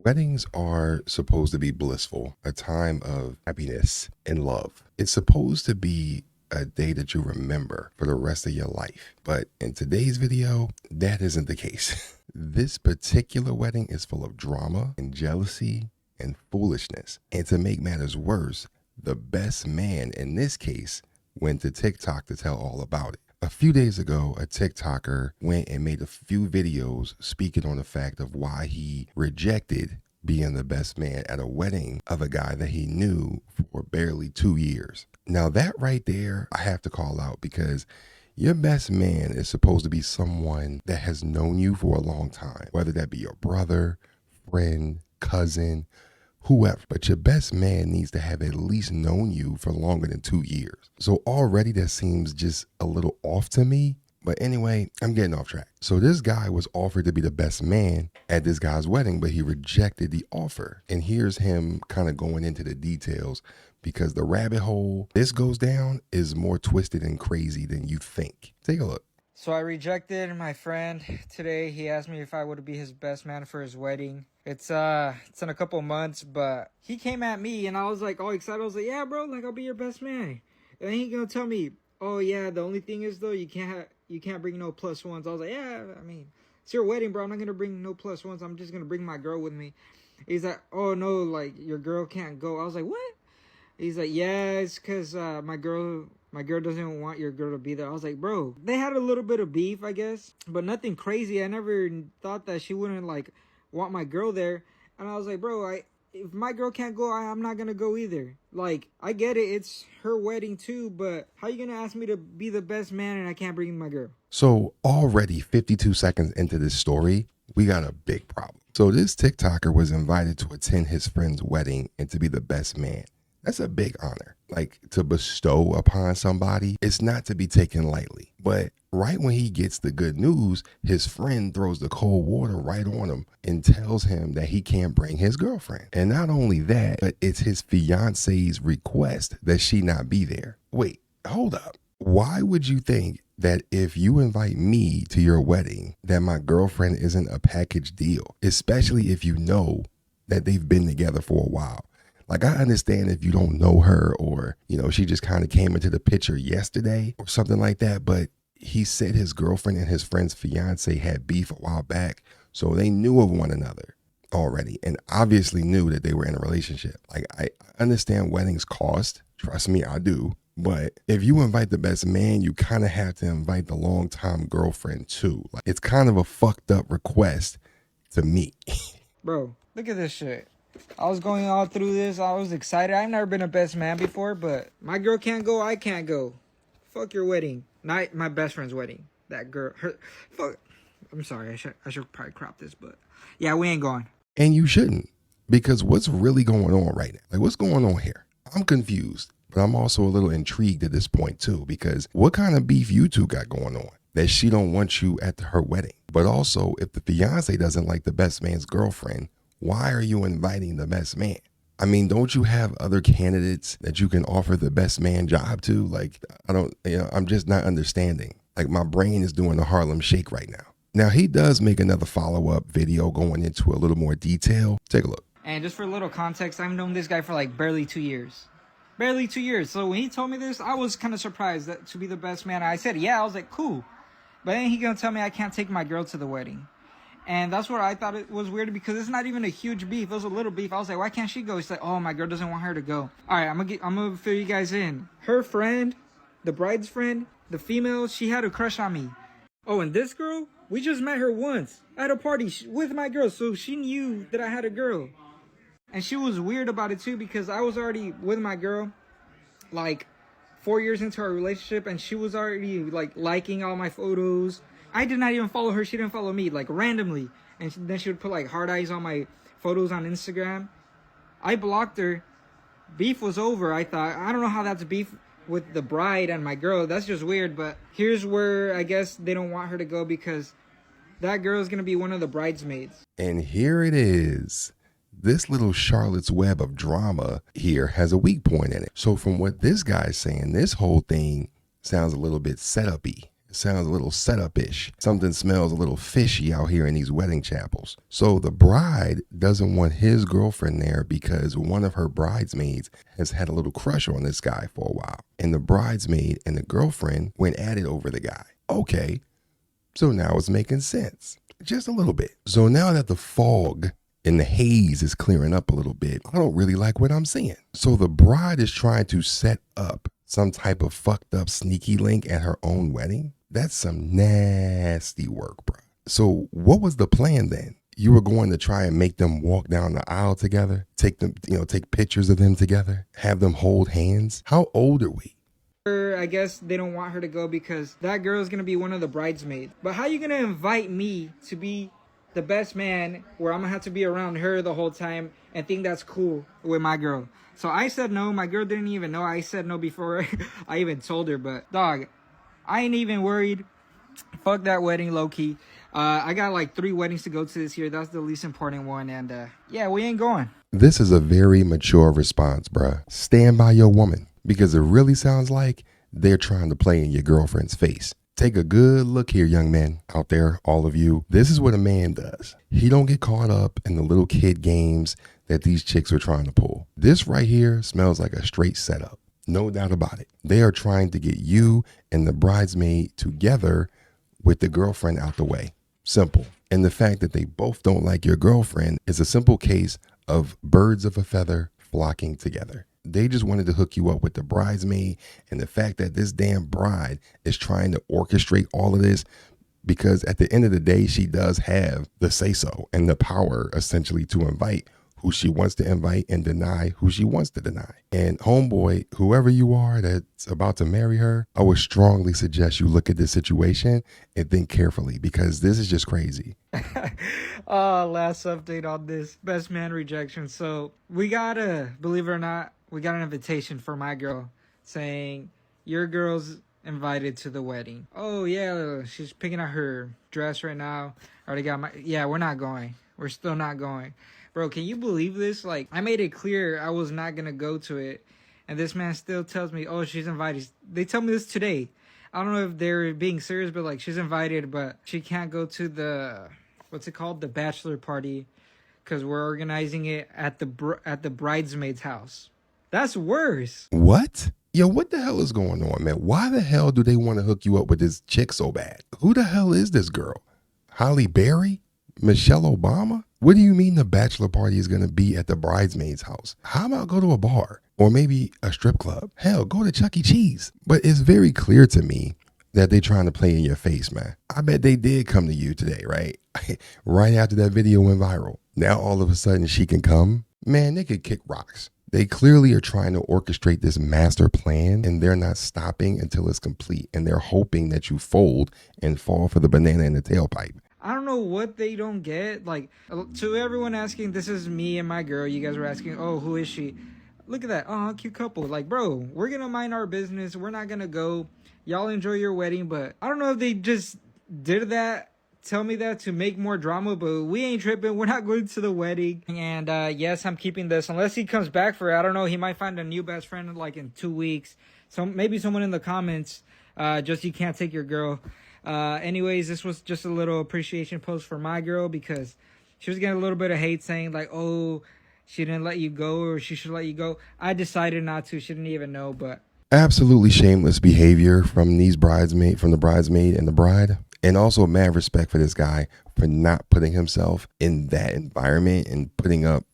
Weddings are supposed to be blissful, a time of happiness and love. It's supposed to be a day that you remember for the rest of your life. But in today's video, that isn't the case. This particular wedding is full of drama and jealousy and foolishness. And to make matters worse, the best man in this case went to TikTok to tell all about it. A few days ago, a TikToker went and made a few videos speaking on the fact of why he rejected being the best man at a wedding of a guy that he knew for barely 2 years. Now that right there, I have to call out because your best man is supposed to be someone that has known you for a long time, whether that be your brother, friend, cousin, whoever. But your best man needs to have at least known you for longer than 2 years. So already that seems just a little off to me. But anyway, I'm getting off track. So this guy was offered to be the best man at this guy's wedding, but he rejected the offer. And here's him kind of going into the details because the rabbit hole this goes down is more twisted and crazy than you think. Take a look. So I rejected my friend today. He asked me if I would be his best man for his wedding. It's in a couple months, but he came at me and I was like all excited. I was like, yeah, bro, like I'll be your best man. And then he gonna tell me, oh yeah, the only thing is though, you can't bring no plus ones. I was like, yeah, I mean, it's your wedding, bro. I'm not gonna bring no plus ones. I'm just gonna bring my girl with me. He's like, oh no, like your girl can't go. I was like, what? He's like, yeah, it's because my girl doesn't want your girl to be there. I was like, bro, they had a little bit of beef, I guess, but nothing crazy. I never thought that she wouldn't like want my girl there. And I was like, bro, if my girl can't go, I'm not gonna go either. Like, I get it, it's her wedding too, but how you gonna ask me to be the best man and I can't bring my girl? So already 52 seconds into this story, we got a big problem. So this TikToker was invited to attend his friend's wedding and to be the best man. That's a big honor. Like, to bestow upon somebody, it's not to be taken lightly. But right when he gets the good news, his friend throws the cold water right on him and tells him that he can't bring his girlfriend. And not only that, but it's his fiance's request that she not be there. Wait, hold up. Why would you think that if you invite me to your wedding, that my girlfriend isn't a package deal, especially if you know that they've been together for a while? Like, I understand if you don't know her or, you know, she just kind of came into the picture yesterday or something like that. But he said his girlfriend and his friend's fiance had beef a while back. So they knew of one another already and obviously knew that they were in a relationship. Like, I understand weddings cost. Trust me, I do. But if you invite the best man, you kind of have to invite the longtime girlfriend too. Like, it's kind of a fucked up request to me. Bro, look at this shit. I was going all through this. I was excited. I've never been a best man before, but my girl can't go. I can't go. Fuck your wedding. Not my best friend's wedding. That girl. Fuck. I'm sorry. I should probably crop this, but yeah, we ain't going. And you shouldn't, because what's really going on right now? Like, what's going on here? I'm confused, but I'm also a little intrigued at this point too, because what kind of beef you two got going on that she don't want you at her wedding? But also, if the fiance doesn't like the best man's girlfriend, why are you inviting the best man? I mean, don't you have other candidates that you can offer the best man job to? Like, I'm just not understanding. Like, my brain is doing the Harlem Shake right now. Now, he does make another follow-up video going into a little more detail. Take a look. And just for a little context, I've known this guy for like barely 2 years. Barely 2 years. So when he told me this, I was kind of surprised that to be the best man. I said, yeah, I was like, cool. But then he gonna tell me I can't take my girl to the wedding. And that's what I thought it was weird, because it's not even a huge beef. It was a little beef. I was like, why can't she go? He's like, oh, my girl doesn't want her to go. All right, I'm gonna fill you guys in. Her friend, the bride's friend, the female, she had a crush on me. Oh, and this girl, we just met her once at a party with my girl. So she knew that I had a girl. And she was weird about it too, because I was already with my girl like 4 years into our relationship. And she was already like liking all my photos. I did not even follow her. She didn't follow me, like, randomly. And then she would put, like, heart eyes on my photos on Instagram. I blocked her. Beef was over, I thought. I don't know how that's beef with the bride and my girl. That's just weird. But here's where I guess they don't want her to go, because that girl is going to be one of the bridesmaids. And here it is. This little Charlotte's Web of drama here has a weak point in it. So from what this guy's saying, this whole thing sounds a little bit set-up-y. Sounds a little setup-ish. Something smells a little fishy out here in these wedding chapels. So the bride doesn't want his girlfriend there because one of her bridesmaids has had a little crush on this guy for a while. And the bridesmaid and the girlfriend went at it over the guy. Okay, so now it's making sense. Just a little bit. So now that the fog and the haze is clearing up a little bit, I don't really like what I'm seeing. So the bride is trying to set up some type of fucked up sneaky link at her own wedding. That's some nasty work, bro. So what was the plan then? You were going to try and make them walk down the aisle together, take them, take pictures of them together, have them hold hands. How old are we? I guess they don't want her to go because that girl is going to be one of the bridesmaids. But how you going to invite me to be the best man where I'm going to have to be around her the whole time and think that's cool with my girl? So I said no. My girl didn't even know. I said no before I even told her. But dog, I ain't even worried. Fuck that wedding, low-key. I got like 3 weddings to go to this year. That's the least important one. And yeah, we ain't going. This is a very mature response, bruh. Stand by your woman, because it really sounds like they're trying to play in your girlfriend's face. Take a good look here, young men out there, all of you. This is what a man does. He don't get caught up in the little kid games that these chicks are trying to pull. This right here smells like a straight setup. No doubt about it. They are trying to get you and the bridesmaid together with the girlfriend out the way. Simple. And the fact that they both don't like your girlfriend is a simple case of birds of a feather flocking together. They just wanted to hook you up with the bridesmaid, and the fact that this damn bride is trying to orchestrate all of this, because at the end of the day, she does have the say-so and the power essentially to invite who she wants to invite and deny who she wants to deny. And homeboy, whoever you are that's about to marry her, I would strongly suggest you look at this situation and think carefully, because this is just crazy. Last update on this best man rejection. So we got believe it or not, we got an invitation for my girl saying your girl's invited to the wedding. Oh yeah, she's picking out her dress right now. Already got yeah, we're not going. We're still not going. Bro, can you believe this? Like, I made it clear I was not going to go to it. And this man still tells me, oh, she's invited. They tell me this today. I don't know if they're being serious, but like, she's invited, but she can't go to the, what's it called? The bachelor party. Because we're organizing it at the bridesmaid's house. That's worse. What? Yo, what the hell is going on, man? Why the hell do they want to hook you up with this chick so bad? Who the hell is this girl? Halle Berry? Michelle Obama? What do you mean the bachelor party is going to be at the bridesmaid's house? How about go to a bar or maybe a strip club? Hell, go to Chuck E. Cheese. But it's very clear to me that they're trying to play in your face, man. I bet they did come to you today, right? Right after that video went viral. Now all of a sudden she can come? Man, they could kick rocks. They clearly are trying to orchestrate this master plan, and they're not stopping until it's complete. And they're hoping that you fold and fall for the banana in the tailpipe. I don't know what they don't get. Like, to everyone asking, this is me and my girl. You guys were asking, oh, who is she? Look at that. Oh, cute couple. Like, bro, we're going to mind our business. We're not going to go. Y'all enjoy your wedding. But I don't know if they just did that, tell me that to make more drama. But we ain't tripping. We're not going to the wedding. And yes, I'm keeping this. Unless he comes back for it. I don't know. He might find a new best friend like in 2 weeks. So maybe someone in the comments, just you can't take your girl. Anyways, this was just a little appreciation post for my girl, because she was getting a little bit of hate saying like, oh, she didn't let you go, or she should let you go. I decided not to. She didn't even know. But absolutely shameless behavior from the bridesmaid and the bride. And also mad respect for this guy for not putting himself in that environment and putting up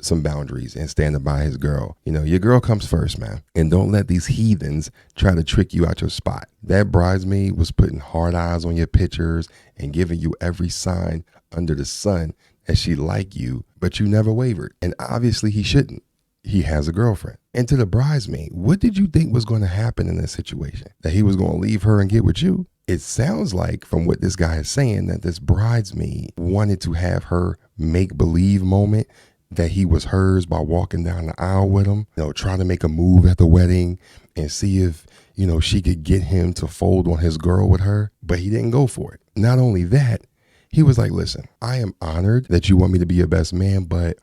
some boundaries and standing by his girl. You know, your girl comes first, man. And don't let these heathens try to trick you out your spot. That bridesmaid was putting hard eyes on your pictures and giving you every sign under the sun that she liked you, but you never wavered. And obviously he shouldn't. He has a girlfriend. And to the bridesmaid, what did you think was going to happen in this situation? That he was going to leave her and get with you? It sounds like, from what this guy is saying, that this bridesmaid wanted to have her make-believe moment that he was hers by walking down the aisle with him, trying to make a move at the wedding and see if, she could get him to fold on his girl with her. But he didn't go for it. Not only that, he was like, listen, I am honored that you want me to be your best man, but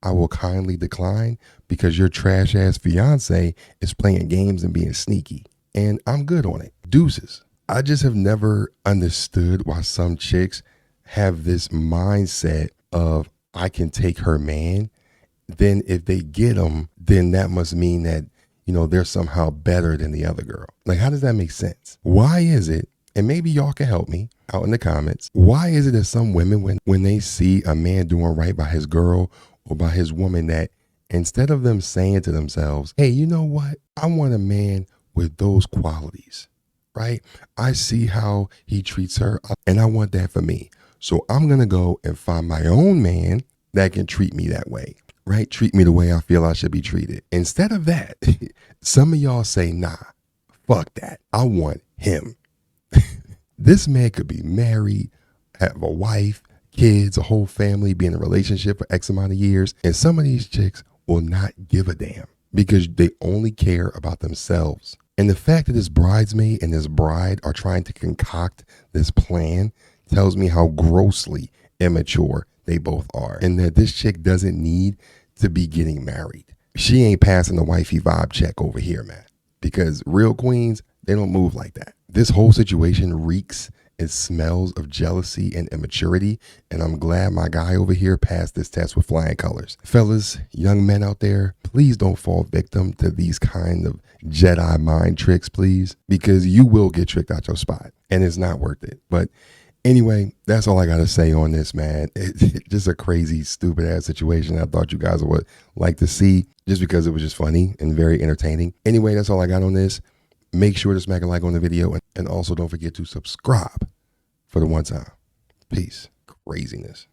I will kindly decline because your trash ass fiance is playing games and being sneaky. And I'm good on it. Deuces. I just have never understood why some chicks have this mindset of I can take her man. Then if they get him, then that must mean that, they're somehow better than the other girl. Like, how does that make sense? Why is it, and maybe y'all can help me out in the comments, why is it that some women, when they see a man doing right by his girl or by his woman, that instead of them saying to themselves, hey, you know what? I want a man with those qualities, right? I see how he treats her and I want that for me. So I'm going to go and find my own man that can treat me that way, right? Treat me the way I feel I should be treated. Instead of that, some of y'all say, nah, fuck that. I want him. This man could be married, have a wife, kids, a whole family, be in a relationship for X amount of years. And some of these chicks will not give a damn because they only care about themselves. And the fact that this bridesmaid and this bride are trying to concoct this plan tells me how grossly immature they both are. And that this chick doesn't need to be getting married. She ain't passing the wifey vibe check over here, man. Because real queens, they don't move like that. This whole situation reeks and smells of jealousy and immaturity. And I'm glad my guy over here passed this test with flying colors. Fellas, young men out there, please don't fall victim to these kind of Jedi mind tricks, please. Because you will get tricked out your spot. And it's not worth it. But anyway, that's all I got to say on this, man. It's just a crazy, stupid ass situation I thought you guys would like to see just because it was just funny and very entertaining. Anyway, that's all I got on this. Make sure to smack a like on the video and also don't forget to subscribe for the one time. Peace. Craziness.